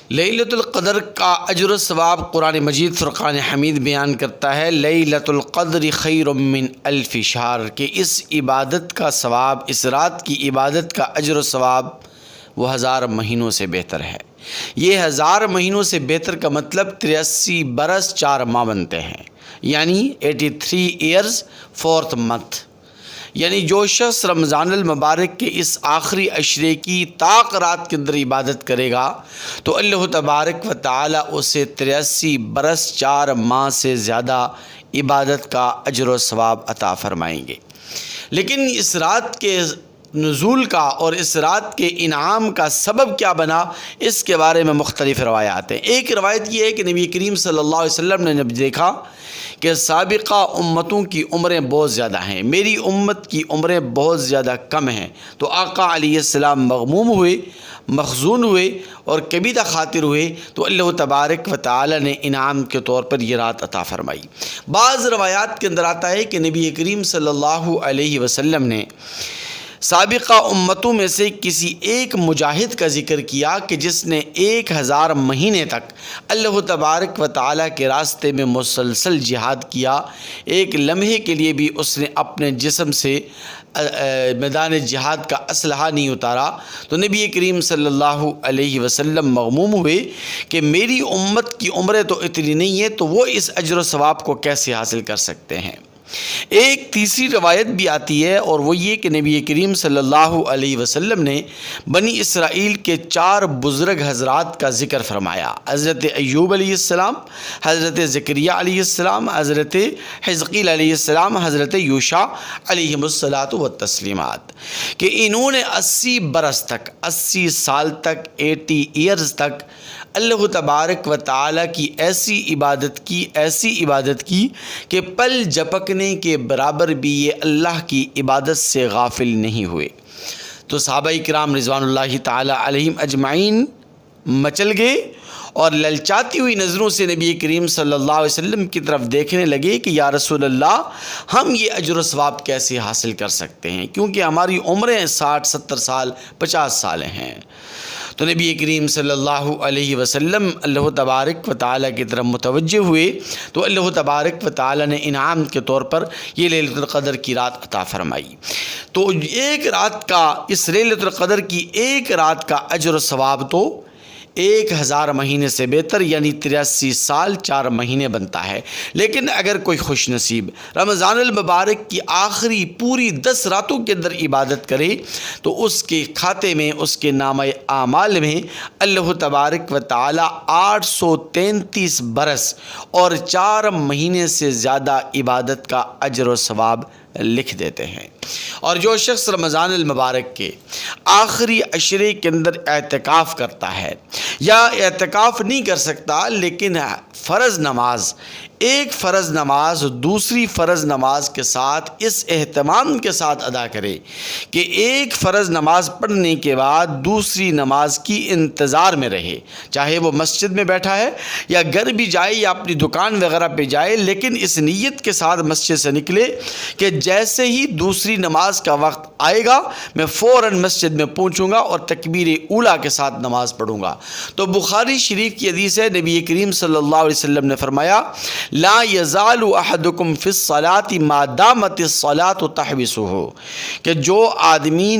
لیلۃ القدر کا اجر و ثواب قرآن مجید فرقان حمید بیان کرتا ہے، لیلۃ القدر خیر من الف شہر، کہ اس عبادت کا ثواب، اس رات کی عبادت کا اجر و ثواب وہ 1000 مہینوں سے بہتر ہے۔ یہ 1000 مہینوں سے بہتر کا مطلب 83 برس 4 ماہ بنتے ہیں، یعنی 83 ایئرز 4th month۔ یعنی جو شخص رمضان المبارک کے اس آخری عشرے کی طاق رات کے اندر عبادت کرے گا تو اللہ تبارک و تعالی اسے 83 برس 4 ماہ سے زیادہ عبادت کا اجر و ثواب عطا فرمائیں گے۔ لیکن اس رات کے نزول کا اور اس رات کے انعام کا سبب کیا بنا، اس کے بارے میں مختلف روایات ہیں۔ ایک روایت یہ ہے کہ نبی کریم صلی اللہ علیہ وسلم نے جب دیکھا کہ سابقہ امتوں کی عمریں بہت زیادہ ہیں، میری امت کی عمریں بہت زیادہ کم ہیں، تو آقا علیہ السلام مغموم ہوئے، مخزون ہوئے اور کبیدہ خاطر ہوئے، تو اللہ تبارک و تعالی نے انعام کے طور پر یہ رات عطا فرمائی۔ بعض روایات کے اندر آتا ہے کہ نبی کریم صلی اللہ علیہ وسلم نے سابقہ امتوں میں سے کسی ایک مجاہد کا ذکر کیا کہ جس نے 1000 مہینے تک اللہ تبارک و تعالیٰ کے راستے میں مسلسل جہاد کیا، ایک لمحے کے لیے بھی اس نے اپنے جسم سے میدان جہاد کا اسلحہ نہیں اتارا۔ تو نبی کریم صلی اللہ علیہ وسلم مغموم ہوئے کہ میری امت کی عمریں تو اتنی نہیں ہیں، تو وہ اس اجر و ثواب کو کیسے حاصل کر سکتے ہیں۔ ایک تیسری روایت بھی آتی ہے اور وہ یہ کہ نبی کریم صلی اللہ علیہ وسلم نے بنی اسرائیل کے 4 بزرگ حضرات کا ذکر فرمایا، حضرت ایوب علیہ السلام، حضرت زکریا علیہ السلام، حضرت حزقیل علیہ السلام، حضرت یوشع علیہم الصلاۃ والتسلیمات، کہ انہوں نے 80 برس تک، 80 سال تک، 80 ایئرز تک اللہ تبارک و تعالیٰ کی ایسی عبادت کی کہ پل جھپکنے کے برابر بھی یہ اللہ کی عبادت سے غافل نہیں ہوئے۔ تو صحابہ کرام رضوان اللہ تعالیٰ علیہم اجمعین مچل گئے اور للچاتی ہوئی نظروں سے نبی کریم صلی اللہ علیہ وسلم کی طرف دیکھنے لگے کہ یا رسول اللہ، ہم یہ اجر و ثواب کیسے حاصل کر سکتے ہیں، کیونکہ ہماری عمریں 60 70 سال 50 سال ہیں۔ تو نبی کریم صلی اللہ علیہ وسلم اللہ تبارک و تعالیٰ کی طرف متوجہ ہوئے، تو اللہ تبارک و تعالیٰ نے انعام کے طور پر یہ لیلۃ القدر کی رات عطا فرمائی۔ تو ایک رات کا، اس لیلۃ القدر کی ایک رات کا اجر و ثواب تو 1000 مہینے سے بہتر، یعنی 83 سال 4 مہینے بنتا ہے۔ لیکن اگر کوئی خوش نصیب رمضان المبارک کی آخری پوری 10 راتوں کے اندر عبادت کرے تو اس کے کھاتے میں، اس کے نامہ اعمال میں اللہ تبارک و تعالی 833 برس اور 4 مہینے سے زیادہ عبادت کا اجر و ثواب لکھ دیتے ہیں۔ اور جو شخص رمضان المبارک کے آخری عشرے کے اندر اعتکاف کرتا ہے، یا اعتکاف نہیں کر سکتا لیکن فرض نماز، ایک فرض نماز دوسری فرض نماز کے ساتھ اس اہتمام کے ساتھ ادا کرے کہ ایک فرض نماز پڑھنے کے بعد دوسری نماز کی انتظار میں رہے، چاہے وہ مسجد میں بیٹھا ہے یا گھر بھی جائے یا اپنی دکان وغیرہ پہ جائے، لیکن اس نیت کے ساتھ مسجد سے نکلے کہ جیسے ہی دوسری نماز کا وقت آئے گا میں فوراً مسجد میں پہنچوں گا اور تکبیر اولیٰ کے ساتھ نماز پڑھوں گا۔ تو بخاری شریف کی حدیث ہے، نبی کریم صلی اللہ علیہ وسلم نے فرمایا، لا یزال احدکم فی الصلاۃ ما دامت الصلاۃ تحبسہ، کہ جو آدمی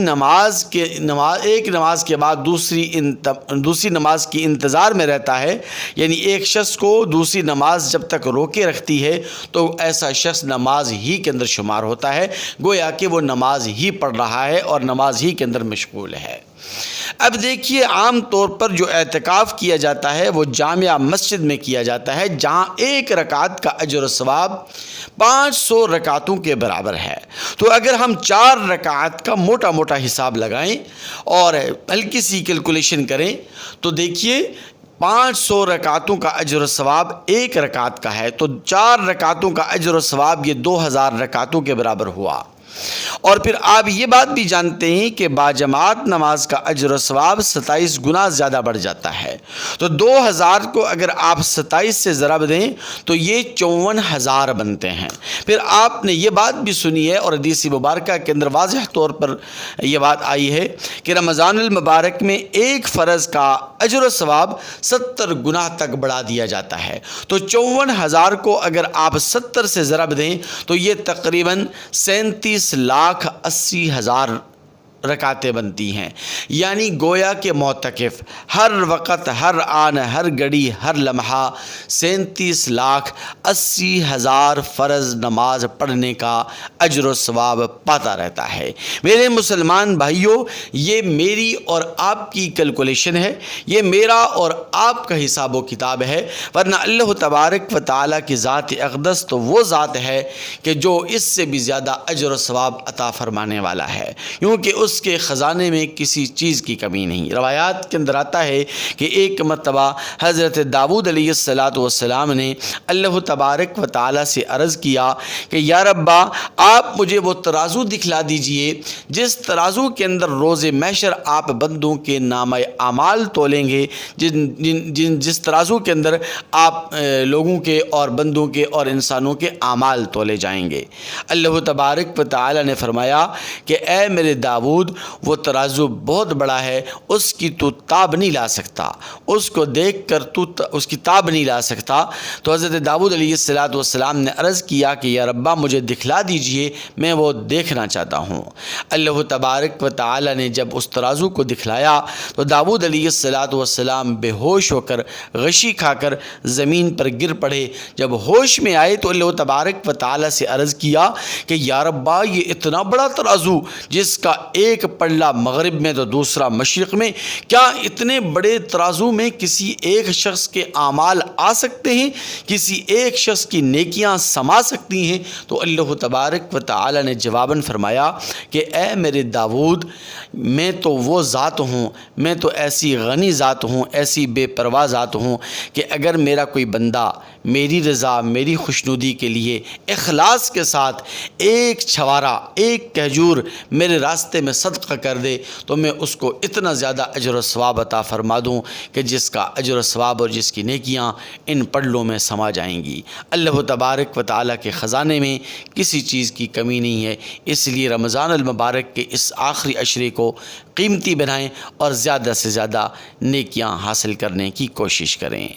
ایک نماز کے بعد دوسری نماز کی انتظار میں رہتا ہے، یعنی ایک شخص کو دوسری نماز جب تک روکے رکھتی ہے تو ایسا شخص نماز ہی کے اندر شمار ہوتا ہے، گویا کہ وہ نماز ہی پڑھ رہا ہے اور نماز ہی کے اندر مشغول ہے۔ اب دیکھیے، عام طور پر جو اعتکاف کیا جاتا ہے وہ جامع مسجد میں کیا جاتا ہے، جہاں ایک رکعت کا اجر و ثواب 500 رکعتوں کے برابر ہے۔ تو اگر ہم 4 رکعت کا موٹا موٹا حساب لگائیں اور ہلکی سی کیلکولیشن کریں تو دیکھیے 500 رکعتوں کا اجر و ثواب ایک رکعت کا ہے، تو 4 رکعتوں کا اجر و ثواب یہ 2000 رکعتوں کے برابر ہوا۔ اور پھر آپ یہ بات بھی جانتے ہیں کہ باجماعت نماز کا اجر و ثواب 27 گنا زیادہ بڑھ جاتا ہے۔ تو 2000 کو اگر آپ 27 سے ضرب دیں تو یہ 54,000 بنتے ہیں۔ پھر آپ نے یہ بات بھی سنی ہے اور حدیث مبارکہ کے اندر واضح طور پر یہ بات آئی ہے کہ رمضان المبارک میں ایک فرض کا اجر و ثواب 70 گنا تک بڑھا دیا جاتا ہے۔ تو 54,000 کو اگر آپ 70 سے ضرب دیں تو یہ تقریباً 37,80,000 رکعتیں بنتی ہیں۔ یعنی گویا کہ معتکف ہر وقت، ہر آن، ہر گھڑی، ہر لمحہ 37,80,000 فرض نماز پڑھنے کا اجر و ثواب پاتا رہتا ہے۔ میرے مسلمان بھائیوں، یہ میری اور آپ کی کیلکولیشن ہے، یہ میرا اور آپ کا حساب و کتاب ہے، ورنہ اللہ تبارک و تعالیٰ کی ذات اقدس تو وہ ذات ہے کہ جو اس سے بھی زیادہ اجر و ثواب عطا فرمانے والا ہے، کیونکہ اس کے خزانے میں کسی چیز کی کمی نہیں۔ روایات کے اندر آتا ہے کہ ایک مرتبہ حضرت داؤد علیہ السلام نے اللہ تبارک و تعالیٰ سے عرض کیا کہ یا ربا، آپ مجھے وہ ترازو دکھلا دیجئے جس ترازو کے اندر روز محشر آپ بندوں کے نامہ اعمال تولیں گے، جس ترازو کے اندر آپ لوگوں کے اور بندوں کے اور انسانوں کے اعمال تولے جائیں گے۔ اللہ تبارک و تعالیٰ نے فرمایا کہ اے میرے داؤد، وہ ترازو بہت بڑا ہے، اس کی تو تاب نہیں لا سکتا، اس کو دیکھ کر تو اس کی تاب نہیں لا سکتا۔ تو حضرت داؤد علیہ السلام نے عرض کیا کہ یا ربا، مجھے دکھلا دیجئے، میں وہ دیکھنا چاہتا ہوں۔ اللہ تبارک و تعالی نے جب اس ترازو کو دکھلایا تو داؤد علیہ السلام بے ہوش ہو کر، غشی کھا کر زمین پر گر پڑے۔ جب ہوش میں آئے تو اللہ تبارک و تعالی سے عرض کیا کہ یا ربا، یہ اتنا بڑا ترازو جس کا ایک پلہ مغرب میں تو دوسرا مشرق میں، کیا اتنے بڑے ترازو میں کسی ایک شخص کے اعمال آ سکتے ہیں؟ کسی ایک شخص کی نیکیاں سما سکتی ہیں؟ تو اللہ تبارک و تعالی نے جواباً فرمایا کہ اے میرے داؤد، میں تو وہ ذات ہوں، میں تو ایسی غنی ذات ہوں، ایسی بے پرواہ ذات ہوں کہ اگر میرا کوئی بندہ میری رضا، میری خوشنودی کے لیے اخلاص کے ساتھ ایک چھوارا، ایک کھجور میرے راستے میں صدقہ کر دے تو میں اس کو اتنا زیادہ اجر و ثواب عطا فرما دوں کہ جس کا اجر و ثواب اور جس کی نیکیاں ان پلوں میں سما جائیں گی۔ اللہ تبارک و تعالیٰ کے خزانے میں کسی چیز کی کمی نہیں ہے، اس لیے رمضان المبارک کے اس آخری عشرے کو قیمتی بنائیں اور زیادہ سے زیادہ نیکیاں حاصل کرنے کی کوشش کریں۔